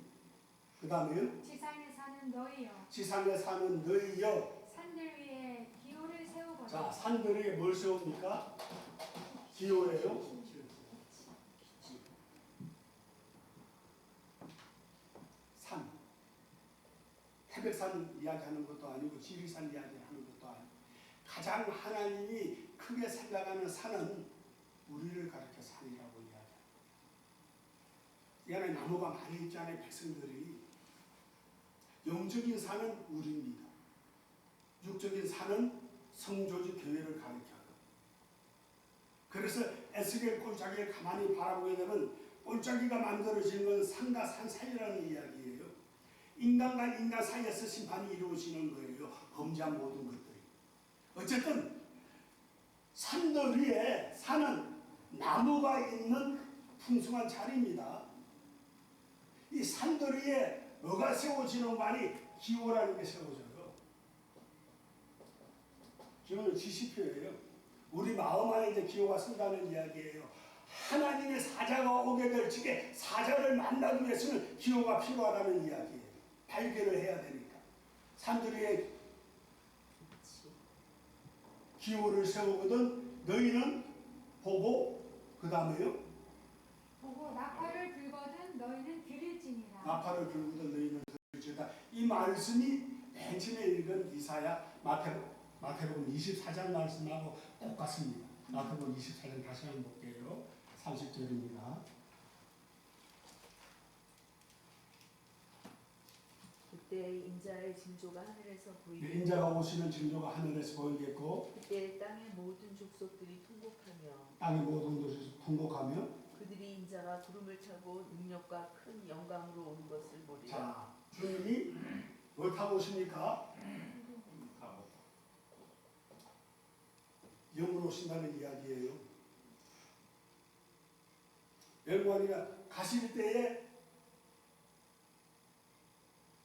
그 다음에요. 지상에 사는 너희여 지상에 사는 너희여. 산들 위에 기호를 세우거든. 자, 산들 위에 뭘 세웁니까? 기호예요. 산. 태백산 이야기하는 것도 아니고 지리산 이야기하는 것도 아니고 가장 하나님이 크게 생각하는 산은 우리를 가리켜 산이라고 이야기합니다. 이 안에 나무가 많이 있잖아요. 백성들이. 영적인 산은 우리입니다. 육적인 산은 성조지 교회를 가리켜요. 그래서 에스겔 꼴짜기를 가만히 바라보게 되면 꼴짜기가 만들어진 건 산과 산 사이라는 이야기예요. 인간과 인간 사이에서 심판이 이루어지는 거예요. 범죄한 모든 것들이. 어쨌든 산들 위에 사는 나무가 있는 풍성한 자리입니다. 이 산들 위에 뭐가 세워지는 거 아니 기호라는 게 세워져요. 기호는 지시표예요. 우리 마음 안에 이제 기호가 쓴다는 이야기예요. 하나님의 사자가 오게 될 적에 사자를 만나기 위해서는 기호가 필요하다는 이야기예요. 발견을 해야 되니까. 산들이의 그렇지. 기호를 세우거든 너희는 보고 그 다음에요. 보고 나팔을 불거든 너희는 들을지니라. 나팔을 불거든 너희는 들을지어다. 이 말씀이 맨 처음에 읽은 이사야 마태복음 24장 말씀하고 똑같습니다. 마태복음 24장 다시 한번 볼게요. 30절입니다. 그때 인자의 징조가 하늘에서 보이고 인자가 오시는 징조가 하늘에서 보이겠고 그때 땅의 모든 족속들이 통곡하며 땅의 모든 곳에서 통곡하며 그들이 인자가 구름을 타고 능력과 큰 영광으로 오는 것을 보리라. 자 주님이 뭘 타고 오십니까? 영으로 오신다는 이야기예요. 여러분이 가실 때에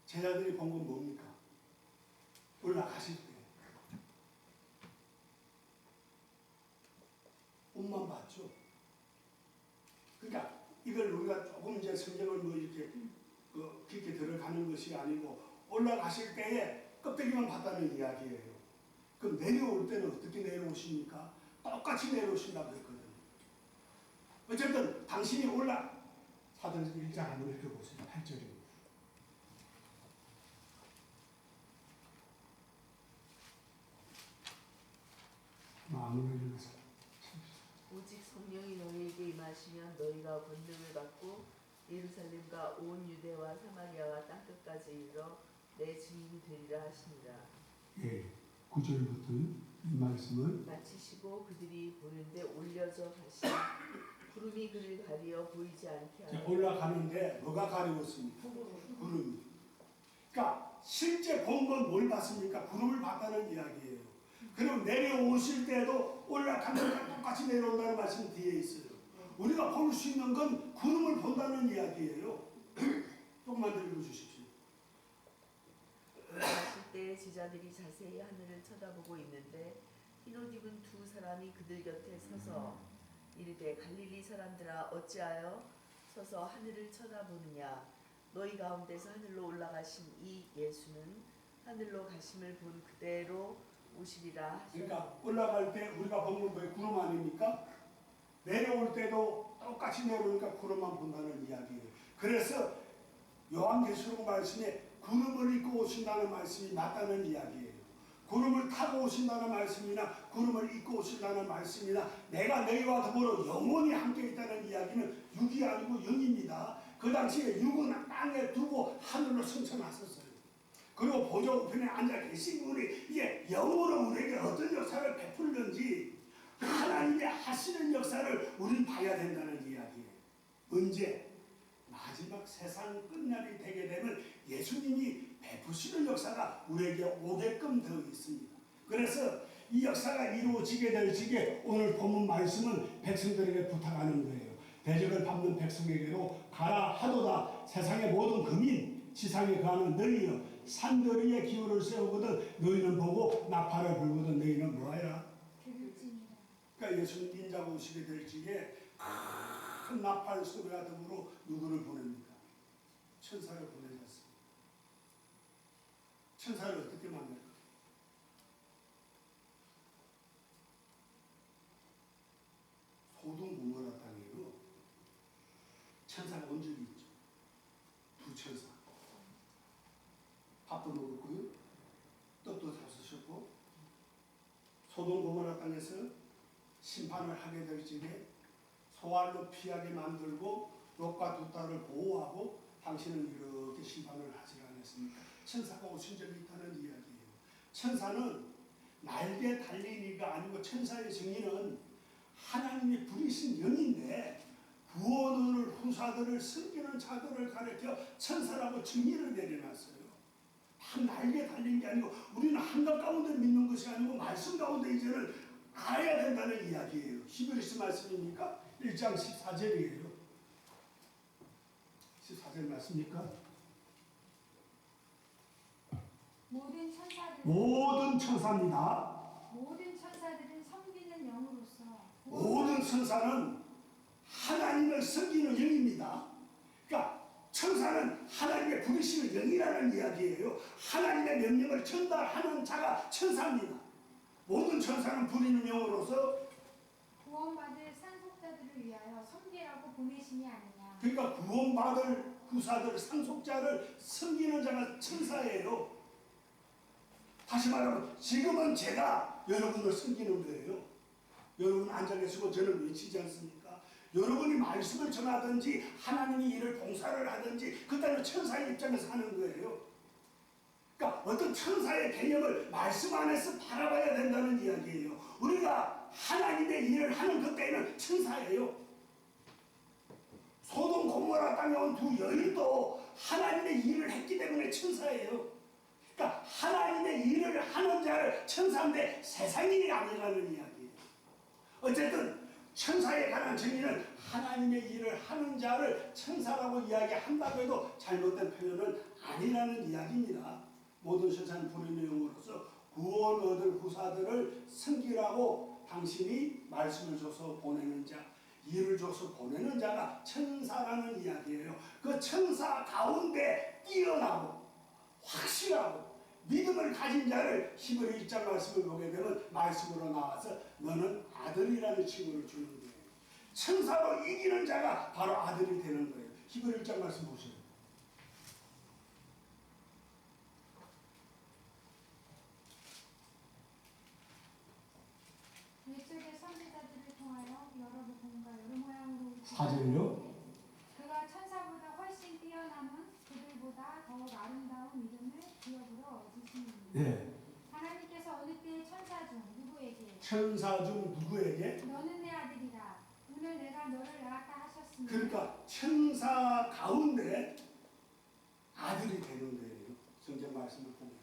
제자들이 본 건 뭡니까? 올라가실 때 옷만 봤죠. 그러니까 이걸 우리가 조금 이제 성경을 뭐 이렇게 깊게 들어가는 것이 아니고 올라가실 때에 껍데기만 봤다는 이야기예요. 그럼 내려올 때는 어떻게 내려오십니까? 똑같이 내려오신다고 했거든요. 어쨌든 당신이 사도행전 1장 한번 읽어보세요. 8절입니다. 마음으로 읽어서 오직 성령이 너희에게 임하시면 너희가 권능을 받고 예루살렘과 온 유대와 사마리아와 땅끝까지 이르러 내 증인이 되리라 하시니라. 예, 9절부터 이 말씀을 마치시고 그들이 보는데 올려져 가시니 구름이 그를 가리어 보이지 않게 이제 하고 올라가는데 뭐가 가리웠습니까? 구름이. 그러니까 실제 본 건 뭘 봤습니까? 구름을 봤다는 이야기예요. 그럼 내려오실 때도 올라가면 똑같이 내려온다는 말씀이 뒤에 있어요. 우리가 볼 수 있는 건 구름을 본다는 이야기예요. 조금만 더 읽어주십시오. 가실 때 제자들이 자세히 하늘을 쳐다보고 있는데 흰옷 입은 두 사람이 그들 곁에 서서 이르되 갈릴리 사람들아 어찌하여 서서 하늘을 쳐다보느냐 너희 가운데서 하늘로 올라가신 이 예수는 하늘로 가심을 본 그대로 오시리라 하셨다. 그러니까 올라갈 때 우리가 본 건 뭐예요? 구름 아닙니까? 내려올 때도 똑같이 내려오니까 구름만 본다는 이야기예요. 그래서 요한계시록 말씀에 구름을 입고 오신다는 말씀이 맞다는 이야기예요. 구름을 타고 오신다는 말씀이나 구름을 입고 오신다는 말씀이나 내가 너희와 더불어 영원히 함께 있다는 이야기는 육이 아니고 영입니다. 그 당시에 육은 땅에 두고 하늘로 승천하셨어요. 그리고 보좌 우편에 앉아 계신 분이 이제 영으로 우리에게 어떤 역사를 베풀는지 하나님의 하시는 역사를 우리는 봐야 된다는 이야기예요. 언제? 마지막 세상 끝날이 되게 되면 예수님이 베푸시는 역사가 우리에게 오게끔 되어 있습니다. 그래서 이 역사가 이루어지게 될 적에 오늘 본문 말씀은 백성들에게 부탁하는 거예요. 대적을 밟는 백성에게로 가라 하도다. 세상의 모든 금인 지상에 거하는 너희여 산더리의 기호를 세우거든 너희는 보고 나팔을 불거든 너희는 뭐하라? 들을지니라. 그러니까 예수님 인자가 오시게 될 적에 큰 나팔 소리와 더불어 누구를 보냅니까? 천사를 보내셨습니다. 천사를 어떻게 만날까? 소돔 고모라 땅이에요. 천사가 온 적이 있죠. 두 천사. 밥도 먹었고요. 떡도 잡수셨고 소돔 고모라 땅에서 심판을 하게 될 적에 소알로 피하게 만들고 롯과 두 딸을 보호하고 당신은 이렇게 심판을 하지 않았습니까? 천사가 오신 적이 있다는 이야기예요. 천사는 날개 달린 이가 아니고 천사의 정의는 하나님이 부리신 영인데 구원을 후사들을 섬기는 자들을 가리켜 천사라고 정의를 내려놨어요. 한 날개 달린 게 아니고 우리는 한가 가운데 믿는 것이 아니고 말씀 가운데 이제는 알아야 된다는 이야기예요. 히브리서 말씀입니까? 1장 14절이에요. 14절 맞습니까? 모든 천사들 모든 천사입니다. 모든 모든 천사는 하나님을 섬기는 영입니다. 그러니까 천사는 하나님의 부르시는 영이라는 이야기예요. 하나님의 명령을 전달하는 자가 천사입니다. 모든 천사는 부리는 영으로서 구원받을 상속자들을 위하여 섬기라고 보내심이 아니냐. 그러니까 구원받을 구사들 상속자를 섬기는 자가 천사예요. 다시 말하면 지금은 제가 여러분을 섬기는 거예요. 여러분 앉아 계시고 저는 외치지 않습니까? 여러분이 말씀을 전하든지 하나님이 일을 봉사를 하든지 그때는 천사의 입장에서 하는 거예요. 그러니까 어떤 천사의 개념을 말씀 안에서 바라봐야 된다는 이야기예요. 우리가 하나님의 일을 하는 그때에는 천사예요. 소돔 고모라 땅에 온 두 여인도 하나님의 일을 했기 때문에 천사예요. 그러니까 하나님의 일을 하는 자를 천사인데 세상이 아니라는 이야기예요. 어쨌든 천사에 관한 정의는 하나님의 일을 하는 자를 천사라고 이야기한다고 해도 잘못된 표현은 아니라는 이야기입니다. 모든 천사는 부르는 영으로서 구원 얻을 구사들을 섬기라고 당신이 말씀을 줘서 보내는 자, 일을 줘서 보내는 자가 천사라는 이야기예요. 그 천사 가운데 뛰어나고 확실하고 믿음을 가진 자를 히브리 1장 말씀을 보게 되면 말씀으로 나와서 너는 아들이라는 칭호를 주는 거예요. 천사로 이기는 자가 바로 아들이 되는 거예요. 히브리 1장 말씀 보세요. 옛적의 선지자들을 통하여 여러 부분과 여러 모양으로 4절요? 그가 천사보다 훨씬 뛰어남은 그들보다 더욱 아름다운 믿음을 기업으로 얻으시니 예. 하나님께서 어느 때의 천사 중 누구에게 천사 중 누구에게? 너는 내 아들이다 오늘 내가 너를 낳았다 하셨으니 그러니까 천사 가운데 아들이 되는 거예요. 성경 말씀을 보면.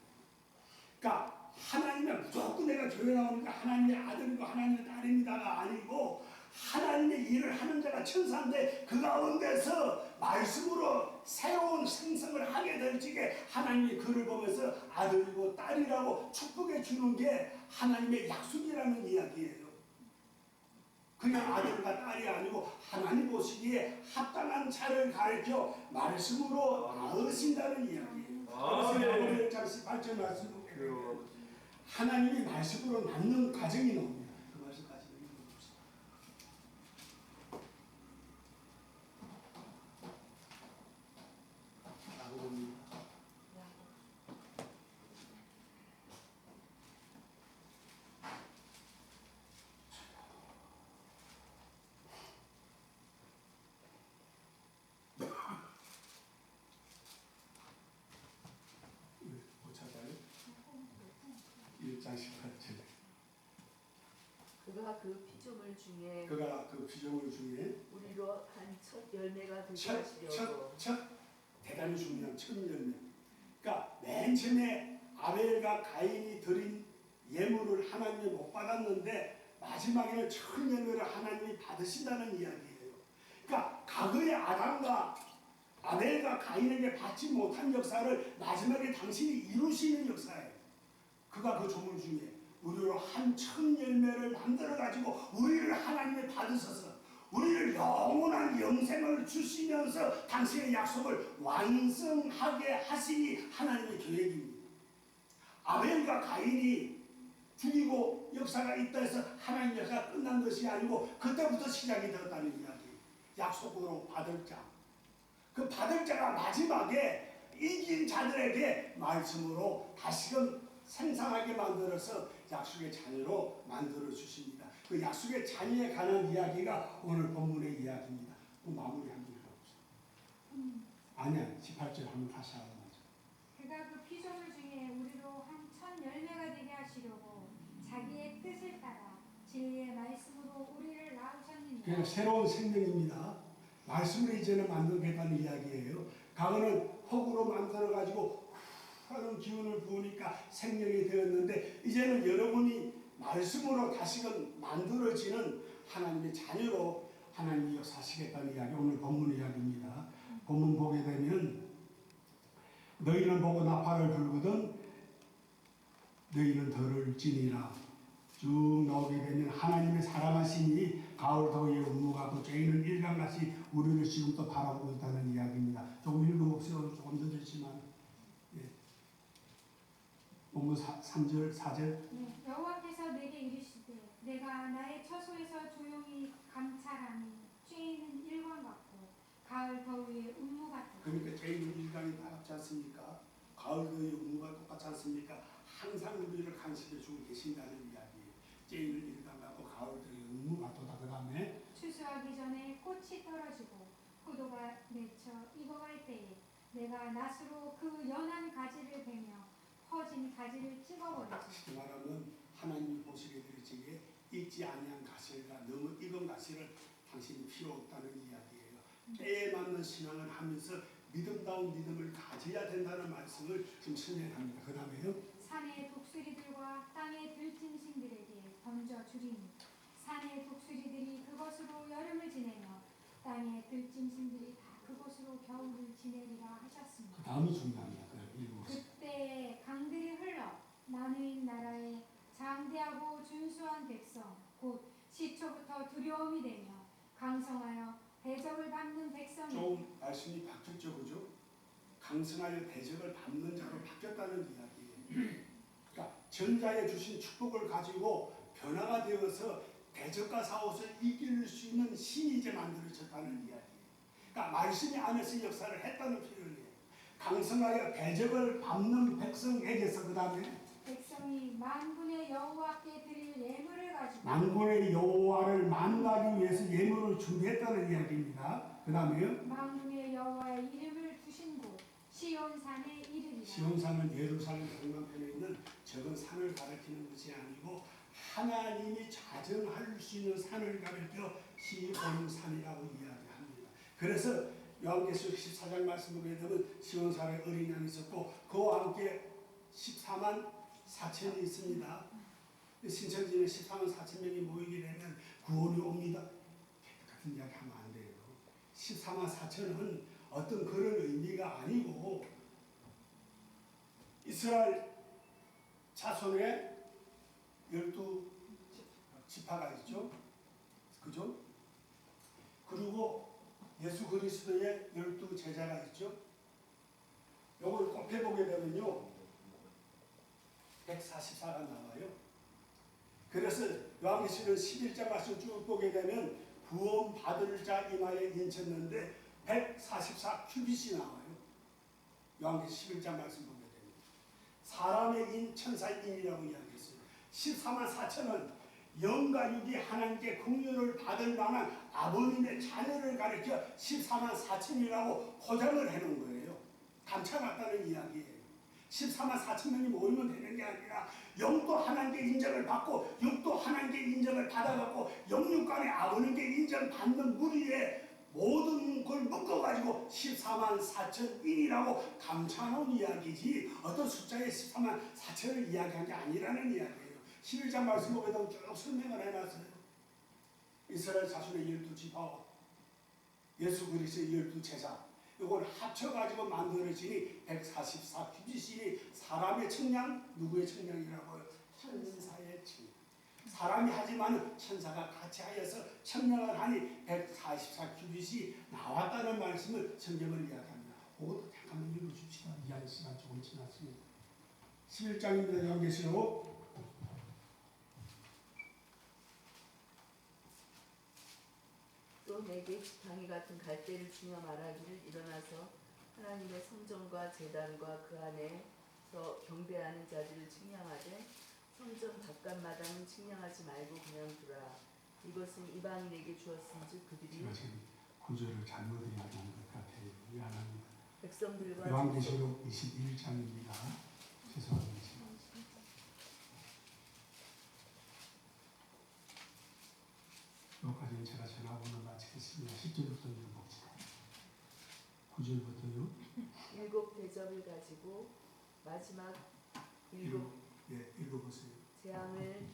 그러니까 하나님의 무조건 내가 교회 나오니까 하나님의 아들이고 하나님의 딸입니다가 아니고 하나님의 일을 하는 자가 천사인데 그 가운데서 말씀으로 새로운 생성을 하게 될 적에 하나님이 그를 보면서 아들이고 딸이라고 축복해 주는 게 하나님의 약속이라는 이야기예요. 그냥 아들과 딸이 아니고 하나님 보시기에 합당한 자를 가르쳐 말씀으로 낳으신다는 이야기예요. 아멘. 18절 말씀 보게 되면 하나님이 말씀으로 낳는 과정이 나옵니다. 그 말씀까지 읽어봅시다. 라고 봅니다. 못 찾아요? 1장 18절. 그가 그 피조물 중에 그가 그 피조물 중에 우리로 한 첫 열매가 되게 하시려고 첫 대단히 중요한 첫 열매. 그러니까 맨 처음에 아벨과 가인이 드린 예물을 하나님이 못 받았는데 마지막에는 첫 열매를 하나님이 받으신다는 이야기예요. 그러니까 과거의 아담과 아벨과 가인에게 받지 못한 역사를 마지막에 당신이 이루시는 역사예요. 그가 그 조물 중에 우리로 한 첫 열매를 만들어 가지고 우리를 하나님이 받으셔서 우리를 영원한 영생을 주시면서 당신의 약속을 완성하게 하시니 하나님의 계획입니다. 아벨과 가인이 죽이고 역사가 있다 해서 하나님 역사가 끝난 것이 아니고 그때부터 시작이 되었다는 이야기. 약속으로 받을 자. 그 받을 자가 마지막에 이긴 자들에게 말씀으로 다시금 생상하게 만들어서 약속의 자녀로 만들어 주십니다. 그 약속의 자녀에 관한 이야기가 오늘 본문의 이야기입니다. 그 마무리 한번 해봅시다. 아니야, 18절 한번 다시 하고 나죠. 그가 그 피조물 중에 우리로 한 첫 열매가 되게 하시려고 자기의 뜻을 따라 진리의 말씀으로 우리를 낳으셨느니라. 그냥 새로운 생명입니다. 말씀을 이제는 만들겠다는 이야기예요. 과거는 흙으로 만들어가지고 하는 기운을 부으니까 생명이 되었는데 이제는 여러분이 말씀으로 다시금 만들어지는 하나님의 자녀로 하나님이 역사하시겠다는 이야기, 오늘 본문 이야기입니다. 본문 보게 되면 너희는 보고 나팔을 불거든 너희는 덜을 지니라. 쭉 나오게 되면 하나님의 사랑하심이 가을 더위의 운무가 쬐이는 일광같이 우리를 지금도 바라보고 있다는 이야기입니다. 조금 읽어보세요. 조금 늦었지만 본문 3절 4절 네, 여호와께서 내게 이르시되 내가 나의 처소에서 조용히 감찰하니 쬐이는 일광 같고 가을 더위의 운무 같다. 그러니까 쬐이는 일광이 따갑지 않습니까? 가을 더위의 운무가 똑같지 않습니까? 항상 우리를 간섭해 주고 계신다는 이야기예요. 쬐이는 일광 같고 가을 더위의 운무 같다. 그 다음에 추수하기 전에 꽃이 떨어지고 포도가 맺혀 익어갈 때에 내가 낫으로 그 연한 가지를 베며 퍼진 가지를 찍어버리지. 쉽게 말하면 하나님이 보시게 되시기에 익지 아니한 가시가 너무 익은 가시를 당신이 필요 없다는 이야기예요. 때에 맞는 신앙을 하면서 믿음다운 믿음을 가져야 된다는 말씀을 지금 설명합니다. 그 다음에요. 산의 독수리들과 땅의 들짐승들에게 던져주리니 산의 독수리들이 그것으로 여름을 지내며 땅의 들짐승들이 다 그것으로 겨울을 지내리라 하셨습니다. 그 다음이 중요합니다. 읽어보세요. 그때 강들이 흘러 나누인 나라에 장대하고 준수한 백성 곧 시초부터 두려움이 되며 강성하여 대적을 밟는 백성이 좀 말씀이 바뀌었죠, 그죠? 강성하여 대적을 밟는 자로 바뀌었다는 이야기예요. 그러니까 전자에 주신 축복을 가지고 변화가 되어서 대적과 싸워서 이길 수 있는 신이 이제 만들어졌다는 이야기예요. 그러니까 말씀이 안에서 역사를 했다는 표현이에요. 강성하여 대적을 밟는 백성에게서 그 다음에 백성이 만군의 여호와께 드릴 예물을 가지고 만군의 여호와를 만나기 위해서 예물을 준비했다는 이야기입니다. 그 다음에요. 만군의 여호와의 이름을 두신 곳 시온산에 이르리라. 시온산은 예루살렘 동남편에 있는 적은 산을 가리키는 것이 아니고 하나님이 자정할 수 있는 산을 가리켜 시온산이라고 이야기합니다. 그래서 요한계시록 14장 말씀 보게 되면 시온산에 어린 양이 있었고 그와 함께 14만 4천이 있습니다. 신천지에 14만 4천 명이 모이게 되면 구원이 옵니다. 같은 이야기 하면 안 돼요. 14만 4천은 어떤 그런 의미가 아니고 이스라엘 자손의 12지파가 있죠. 그죠? 그리고 예수 그리스도의 12제자가 있죠. 요걸 곱해보게 되면요 144가 나와요. 그래서 요한계시록 11장 말씀 쭉 보게 되면 구원 받을 자 이마에 인쳤는데 144 큐빗이 나와요. 요한계시록 11장 말씀 보게 되면 사람의 인 천사의 인이라고 이야기했어요. 14만 4천은 영과 육이 하나님께 긍휼을 받을 만한 아버님의 자녀를 가리켜 14만 4천이라고 포장을 해놓은 거예요. 감춰놨다는 이야기예요. 14만 4천 명이 모이면 되는 게 아니라 영도 하나님께 인정을 받고 육도 하나님께 인정을 받아갖고 영육간의 아버님께 인정받는 무리에 모든 걸 묶어가지고 14만 4천인이라고 감춰놓은 이야기지 어떤 숫자의 14만 4천을 이야기한 게 아니라는 이야기예요. 11장 말씀 보게 되면 쭉 설명을 해놨어요. 이스라엘 자손의 12지파와 예수 그리스도의 12제자 이걸 합쳐가지고 만들어지니 144 큐빗이 사람의 측량, 누구의 측량이라고요? 천사의 측량. 사람이 하지만 천사가 같이 하여서 측량을 하니 144 큐빗이 나왔다는 말씀을 성경을 이야기합니다. 그것도 잠깐만 읽어줍시다. 이해할 시간 조금 지났습니다. 11장입니다. 요한계시록 또 내게 지팡이 같은 갈대를 주며 말하기를 일어나서 하나님의 성전과 제단과 그 안에서 경배하는 자들을 측량하되 성전 바깥 마당은 측량하지 말고 그냥 두라. 이것은 이방인에게 주었은즉 그들이 제가 지금 구절을 잘못 이야기한 것 같아요. 미안합니다. 백성들과 요한계시록 21장입니다. 죄송합니다. 여기까지는 제가 전화번호 마치겠습니다. 10절부터 읽어봅시다. 9절부터요. 일곱 대접을 가지고 마지막 일곱 읽어보세요. 재앙을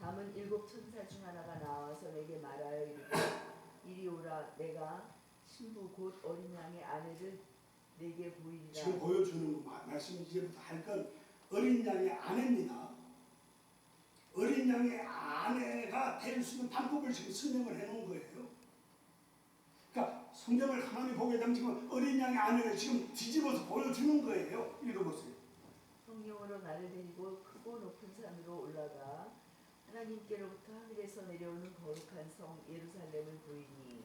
담은 일곱 천사 중 하나가 나와서 내게 말하여 이르되 이리 오라. 내가 신부 곧 어린 양의 아내를 내게 보이리라. 지금 보여주는 말씀 이제부터 할 건 어린 양의 아내입니다. 어린 양의 아내가 될 수 있는 방법을 지금 설명을 해놓은 거예요. 그러니까 성경을 가만히 보게 되면 지금 어린 양의 아내를 지금 뒤집어서 보여주는 거예요. 읽어보세요. 성령으로 나를 데리고 크고 높은 산으로 올라가 하나님께로부터 하늘에서 내려오는 거룩한 성 예루살렘을 보이니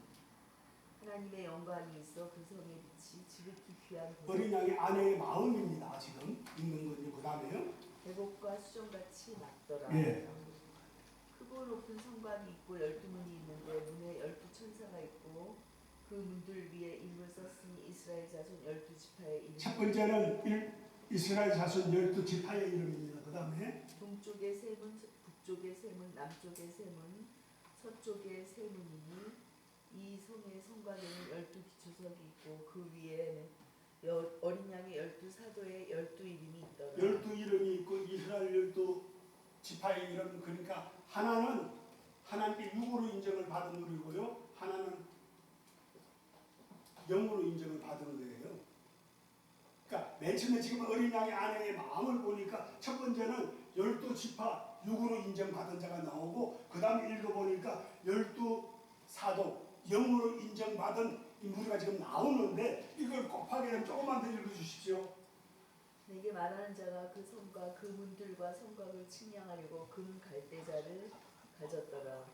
하나님의 영광이 있어 그 성의 빛이 지극히 귀한 어린 양의 아내의 마음입니다. 지금 읽는 건요. 그 다음에요. 대복과 수정같이 낮더라. 예. 크고 높은 성관이 있고 12문이 있는데 문에 12천사가 있고 그 문들 위에 이름을 썼으니 이스라엘 자손 12지파의 이름. 첫 번째는 이스라엘 자손 12지파의 이름입니다. 그 다음에 동쪽의 세 문, 북쪽의 세 문, 남쪽의 세 문, 서쪽의 세 문이니 이 성의 성곽에는 12기초석이 있고 그 위에 어린 양의 12사도의 12이름이 있더라. 12이름이 있고 이스라엘 12지파의 이름, 그러니까 하나는 하나님께 육으로 인정을 받은 우리고요. 하나는 영으로 인정을 받은 거예요. 그러니까 맨 처음에 지금 어린 양의 아내의 마음을 보니까 첫 번째는 12지파 육으로 인정받은 자가 나오고 그 다음에 읽어보니까 12사도 영으로 인정받은 인물이 지금 나오는데 이걸 곱하게 되면 조금만 더 읽어주십시오. 내게 말하는 자가 그 성과 그 문들과 성곽을 측량하려고 금 갈대자를 가졌더라.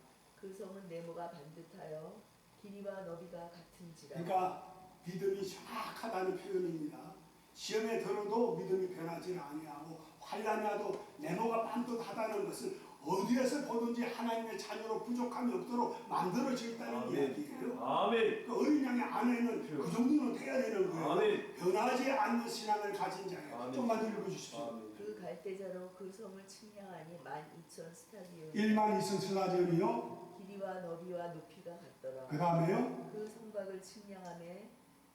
그 성은 네모가 반듯하여 길이와 너비가 같은지라. 그러니까 믿음이 정확하다는 표현입니다. 시험에 들어도 믿음이 변하지 아니하고 환난이 와도 네모가 반듯하다는 것은 어디에서 보든지 하나님의 자녀로 부족함이 없도록 만들어져 있다는 아멘. 이야기예요. 아멘. 그 어린 양의 아내는 그 정도는 돼야 되는 거예요. 아멘. 변하지 않는 신앙을 가진 자예요. 아멘. 좀만 더 읽어주십시오. 아멘. 그 갈대자로 그 성을 측량하니 12,000 스타디온. 1만 2천 스타디온이요. 길이와 너비와 높이가 같더라. 그 다음에요. 그 성곽을 측량함에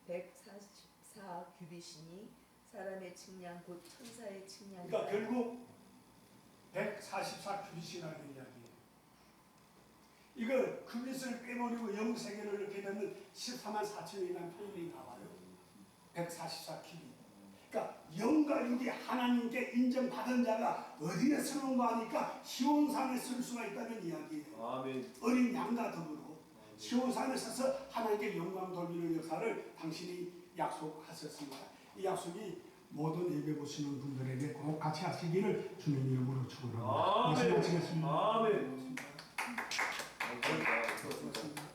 144 규빗이니 사람의 측량 곧 천사의 측량이라. 그러니까 결국 144 규빗이라는 이야기예요. 이걸 규빗을 빼버리고 영세계를 넣게 되면 14만 4천이라는 표현이 나와요. 144 규빗. 그러니까 영과 육이 하나님께 인정받은 자가 어디에 쓰는가 하니까 시온산에 쓸 수가 있다는 이야기예요. 아멘. 어린 양과 더불어 시온산에 서서 하나님께 영광 돌리는 역사를 당신이 약속하셨습니다. 이 약속이 모든 예배 보시는 분들에게 꼭 같이 하시기를 주님 이름으로 축원합니다. 아멘. 말씀 마치겠습니다. 아멘. 감사합니다.